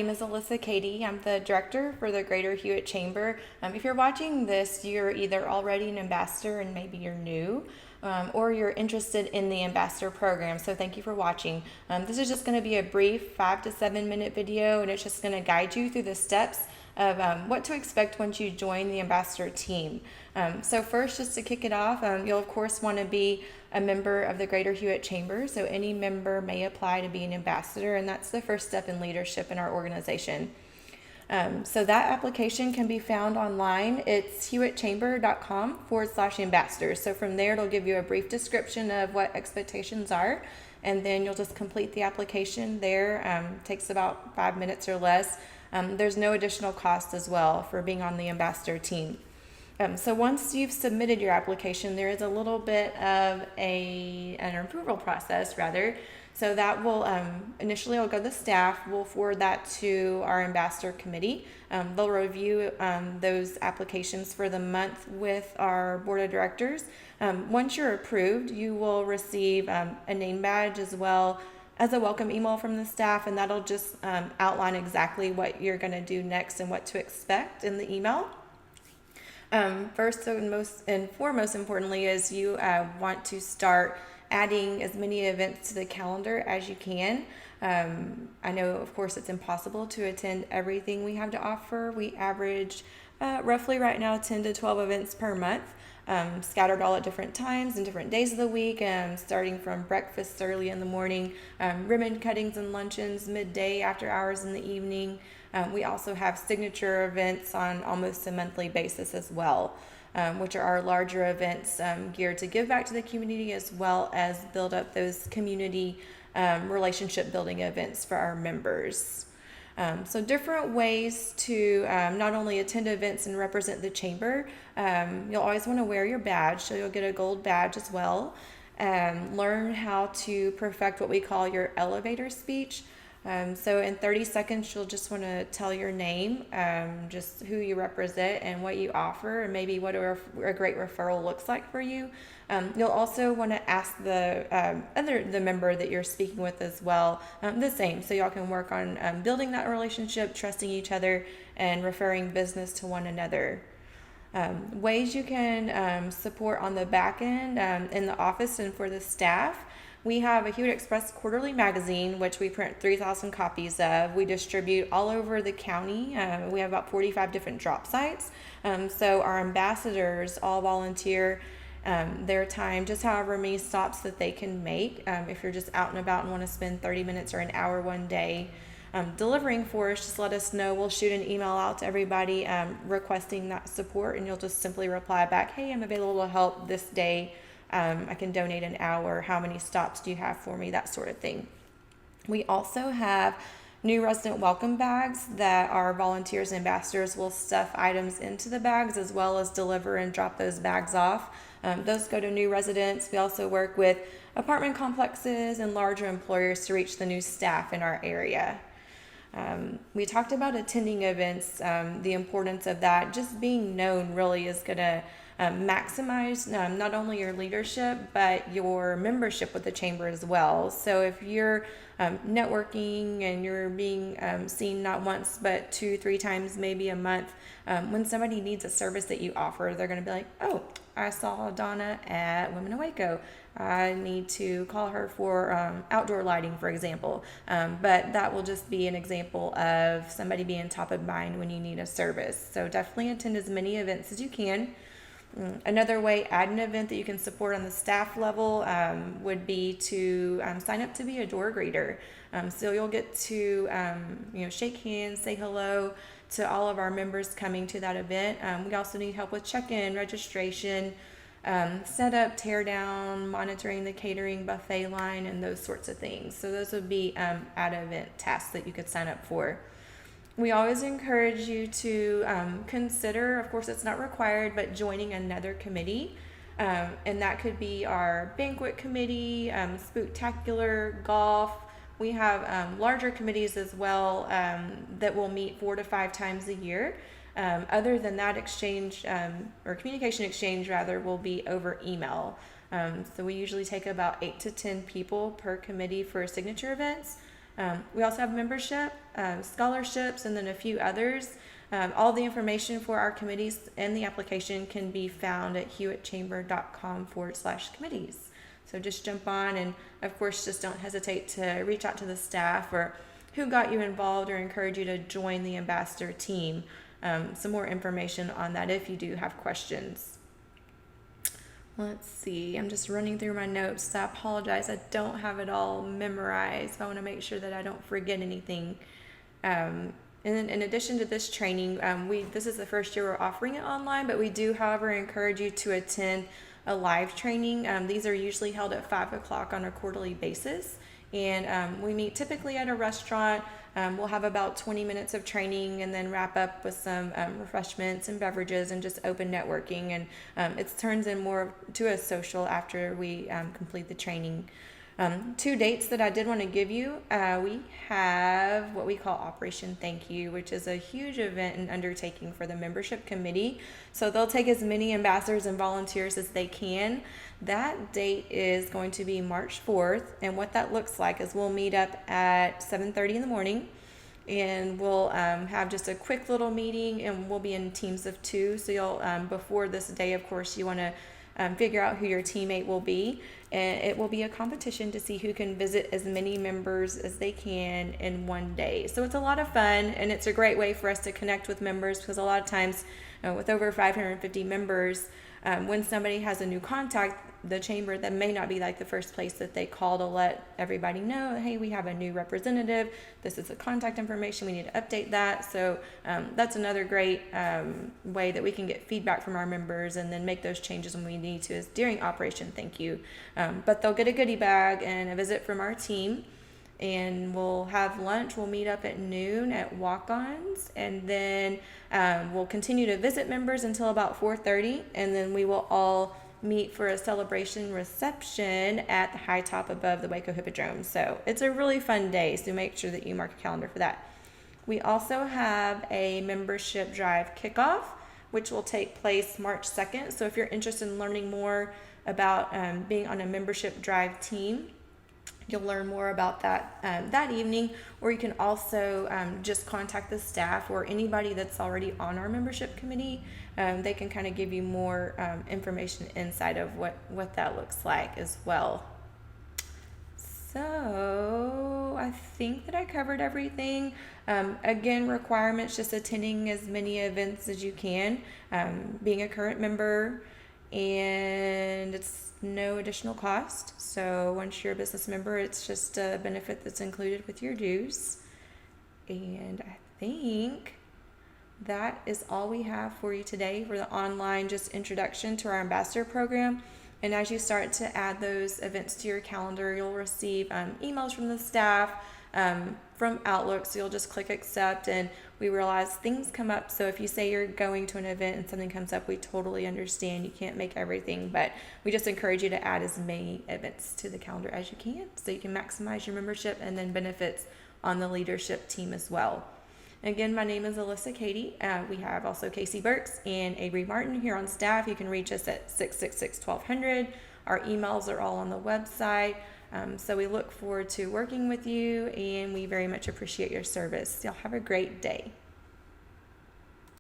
My name is Alyssa Katie. I'm the director for the Greater Hewitt Chamber. If you're watching this, you're either already an ambassador and maybe you're new, or you're interested in the ambassador program. So thank you for watching. This is just going to be a brief 5 to 7 minute video, and it's just going to guide you through the steps of what to expect once you join the ambassador team. So first, just to kick it off, you'll of course want to be a member of the Greater Hewitt Chamber. So any member may apply to be an ambassador, and that's the first step in leadership in our organization. So that application can be found online. It's hewittchamber.com/ambassadors. So from there, it'll give you a brief description of what expectations are, and then you'll just complete the application there. Takes about 5 minutes or less. There's no additional cost as well for being on the ambassador team. So once you've submitted your application, there is a little bit of an approval process, rather. So that will initially it'll go to the staff. We'll forward that to our ambassador committee. They'll review those applications for the month with our board of directors. Once you're approved, you will receive a name badge as well as a welcome email from the staff, and that'll just outline exactly what you're going to do next and what to expect in the email. First and foremost importantly is you want to start adding as many events to the calendar as you can. I know, of course, it's impossible to attend everything we have to offer. We average roughly right now 10 to 12 events per month, scattered all at different times and different days of the week, starting from breakfast early in the morning, ribbon cuttings and luncheons midday, after hours in the evening. We also have signature events on almost a monthly basis as well, which are our larger events geared to give back to the community as well as build up those community relationship building events for our members. So different ways to not only attend events and represent the chamber. You'll always want to wear your badge, so you'll get a gold badge as well. Learn how to perfect what we call your elevator speech. So in 30 seconds, you'll just want to tell your name, just who you represent and what you offer, and maybe what a great referral looks like for you. You'll also want to ask the member that you're speaking with as well the same, so y'all can work on building that relationship, trusting each other, and referring business to one another. Ways you can support on the back end in the office and for the staff. We have a Hewitt Express quarterly magazine, which we print 3,000 copies of. We distribute all over the county. We have about 45 different drop sites. So our ambassadors all volunteer their time, just however many stops that they can make. If you're just out and about and want to spend 30 minutes or an hour one day delivering for us, just let us know. We'll shoot an email out to everybody requesting that support, and you'll just simply reply back, hey, I'm available to help this day. I can donate an hour. How many stops do you have for me? That sort of thing. We also have new resident welcome bags that our volunteers and ambassadors will stuff items into the bags, as well as deliver and drop those bags off. Those go to new residents. We also work with apartment complexes and larger employers to reach the new staff in our area. We talked about attending events, the importance of that. Just being known really is going to maximize not only your leadership, but your membership with the chamber as well. So if you're networking and you're being seen not once, but 2-3 times maybe a month, when somebody needs a service that you offer, they're going to be like, oh, I saw Donna at Women in Waco. I need to call her for outdoor lighting, for example. But that will just be an example of somebody being top of mind when you need a service. So definitely attend as many events as you can. Another way, add an event that you can support on the staff level would be to sign up to be a door greeter. So you'll get to shake hands, say hello to all of our members coming to that event. We also need help with check-in, registration, setup, tear down, monitoring the catering buffet line, and those sorts of things. So those would be at-event tasks that you could sign up for. We always encourage you to consider, of course it's not required, but joining another committee. And that could be our banquet committee, spooktacular, golf. We have larger committees as well that will meet 4 to 5 times a year. Other than that, exchange or communication exchange rather will be over email. So we usually take about 8 to 10 people per committee for signature events. We also have membership, scholarships, and then a few others. All the information for our committees and the application can be found at hewittchamber.com/committees. So just jump on, and of course, just don't hesitate to reach out to the staff or who got you involved, or encourage you to join the ambassador team. Some more information on that if you do have questions. Let's see, I'm just running through my notes, so I apologize. I don't have it all memorized. I want to make sure that I don't forget anything. And then in addition to this training, this is the first year we're offering it online, but we do, however, encourage you to attend a live training. These are usually held at 5 o'clock on a quarterly basis. And we meet typically at a restaurant. We'll have about 20 minutes of training and then wrap up with some refreshments and beverages and just open networking. And it turns in more to a social after we complete the training. 2 dates that I did want to give you. We have what we call Operation Thank You, which is a huge event and undertaking for the membership committee. So they'll take as many ambassadors and volunteers as they can. That date is going to be March 4th. And what that looks like is we'll meet up at 7:30 in the morning. And we'll have just a quick little meeting, and we'll be in teams of 2. So you'll, before this day, of course, you want to figure out who your teammate will be. And it will be a competition to see who can visit as many members as they can in one day. So it's a lot of fun, and it's a great way for us to connect with members, because a lot of times with over 550 members, when somebody has a new contact, the chamber, that may not be like the first place that they call to let everybody know, hey, we have a new representative, this is the contact information, we need to update that. So that's another great way that we can get feedback from our members and then make those changes when we need to, is during Operation Thank You. But they'll get a goodie bag and a visit from our team, and we'll have lunch. We'll meet up at noon at Walk-Ons, and then we'll continue to visit members until about 4:30, and then we will all meet for a celebration reception at the high top above the Waco Hippodrome. So it's a really fun day, so make sure that you mark a calendar for that. We also have a membership drive kickoff, which will take place March 2nd. So if you're interested in learning more about being on a membership drive team, you'll learn more about that that evening, or you can also just contact the staff or anybody that's already on our membership committee. They can kind of give you more information inside of what that looks like as well. So I think that I covered everything. Again, requirements, just attending as many events as you can, being a current member, and it's no additional cost. So once you're a business member, it's just a benefit that's included with your dues. And I think that is all we have for you today for the online just introduction to our ambassador program. And as you start to add those events to your calendar, you'll receive emails from the staff, from Outlook. So you'll just click accept, and we realize things come up. So if you say you're going to an event and something comes up, we totally understand. You can't make everything, but we just encourage you to add as many events to the calendar as you can, so you can maximize your membership and then benefits on the leadership team as well. Again, my name is Alyssa Katie. We have also Casey Burks and Avery Martin here on staff. You can reach us at 666-1200. Our emails are all on the website. So we look forward to working with you, and we very much appreciate your service. Y'all have a great day.